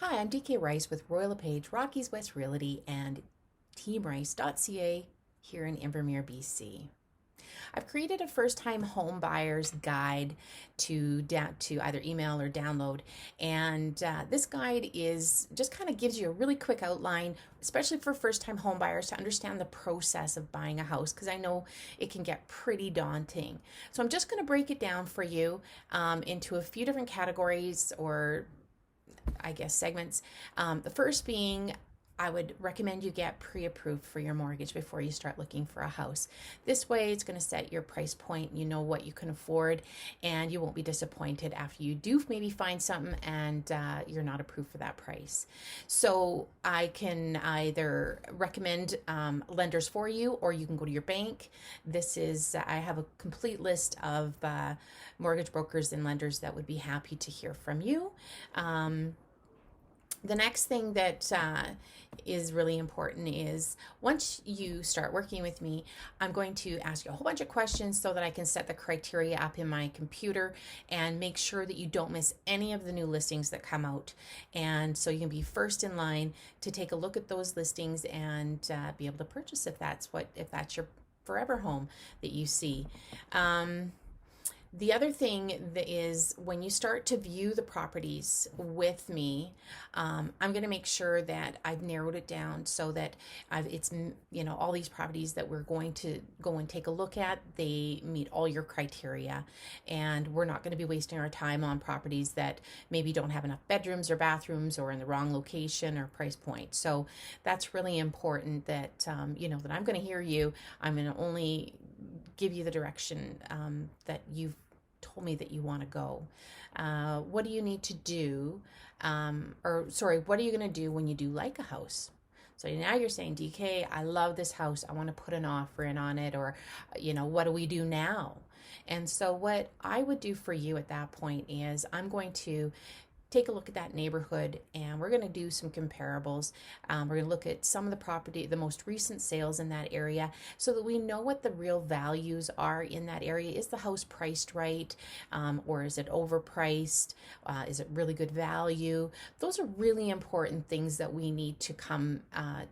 Hi, I'm DK Rice with Royal LePage, Rockies West Realty, and TeamRice.ca here in Invermere, BC. I've created a first-time home buyer's guide to either email or download, and this guide is just kind of gives you a really quick outline, especially for first-time home buyers, to understand the process of buying a house, because I know it can get pretty daunting. So I'm just going to break it down for you into a few different categories, or I guess segments. The first being, I would recommend you get pre-approved for your mortgage before you start looking for a house. This way it's going to set your price point, you know what you can afford, and you won't be disappointed after you do maybe find something and you're not approved for that price. So I can either recommend lenders for you, or you can go to your bank. This is, I have a complete list of mortgage brokers and lenders that would be happy to hear from you. The next thing that is really important is, once you start working with me, I'm going to ask you a whole bunch of questions so that I can set the criteria up in my computer and make sure that you don't miss any of the new listings that come out. And so you can be first in line to take a look at those listings and be able to purchase if that's your forever home that you see. The other thing that is, when you start to view the properties with me, I'm going to make sure that I've narrowed it down so that it's, all these properties that we're going to go and take a look at, they meet all your criteria. And we're not going to be wasting our time on properties that maybe don't have enough bedrooms or bathrooms, or in the wrong location or price point. So that's really important that, that I'm going to hear you. I'm going to only give you the direction that you've told me that you want to go. What do you need to do? What are you going to do when you do like a house? So now you're saying, DK, I love this house. I want to put an offer in on it, or, what do we do now? And so what I would do for you at that point is, I'm going to take a look at that neighborhood, and we're going to do some comparables. We're going to look at some of the most recent sales in that area, so that we know what the real values are in that area. Is the house priced right, or is it overpriced? Is it really good value? Those are really important things that we need to come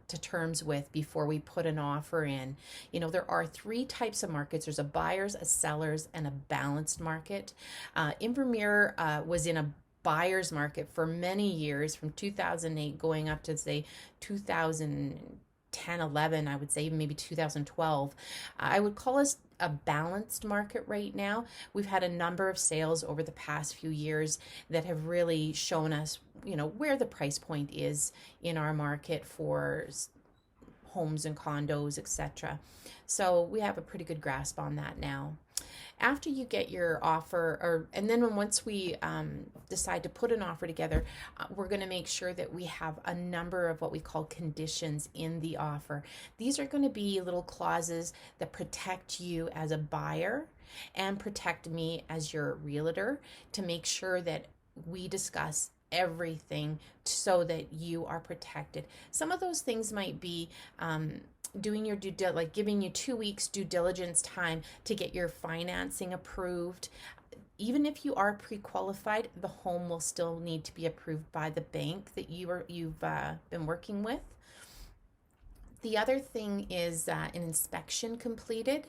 to terms with before we put an offer in. There are three types of markets. There's a buyer's, a seller's, and a balanced market. Invermere was in a buyer's market for many years, from 2008 going up to, say, 2010, 11, I would say, maybe 2012. I would call us a balanced market right now. We've had a number of sales over the past few years that have really shown us, where the price point is in our market for homes and condos, etc. So we have a pretty good grasp on that now. After you get your offer, once we decide to put an offer together, we're going to make sure that we have a number of what we call conditions in the offer. These are going to be little clauses that protect you as a buyer and protect me as your realtor, to make sure that we discuss everything so that you are protected. Some of those things might be doing your like giving you 2 weeks due diligence time to get your financing approved. Even if you are pre-qualified, the home will still need to be approved by the bank that you've been working with. The other thing is an inspection completed,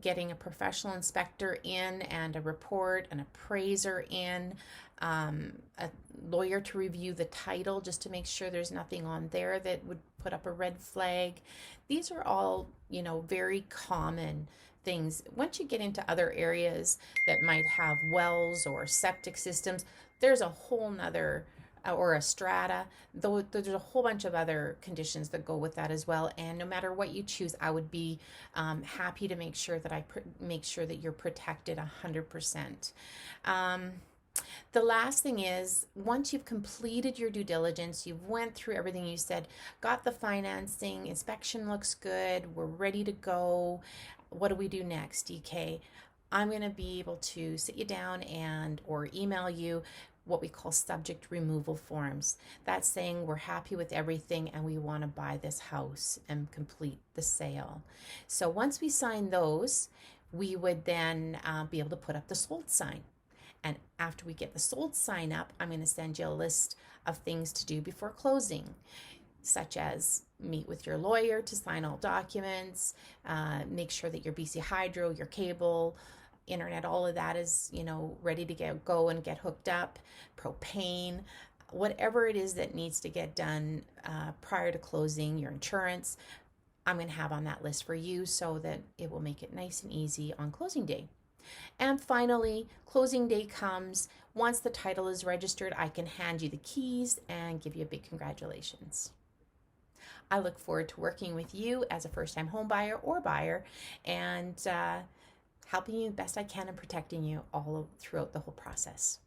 getting a professional inspector in, and a report, an appraiser in, a lawyer to review the title, just to make sure there's nothing on there that would put up a red flag. These are all, very common things. Once you get into other areas that might have wells or septic systems, there's a whole nother, or a strata, though there's a whole bunch of other conditions that go with that as well. And no matter what you choose, I would be happy to make sure that make sure that you're protected 100%. The last thing is, once you've completed your due diligence, you've went through everything you said, got the financing, inspection looks good, we're ready to go. What do we do next, DK? I'm going to be able to sit you down or email you what we call subject removal forms. That's saying we're happy with everything and we want to buy this house and complete the sale. So once we sign those, we would then be able to put up the sold sign. And after we get the sold sign up, I'm going to send you a list of things to do before closing, such as meet with your lawyer to sign all documents, make sure that your BC Hydro, your cable, internet, all of that is, ready to go and get hooked up, propane, whatever it is that needs to get done prior to closing, your insurance, I'm going to have on that list for you so that it will make it nice and easy on closing day. And finally, closing day comes. Once the title is registered, I can hand you the keys and give you a big congratulations. I look forward to working with you as a first-time home buyer or buyer and helping you best I can and protecting you all throughout the whole process.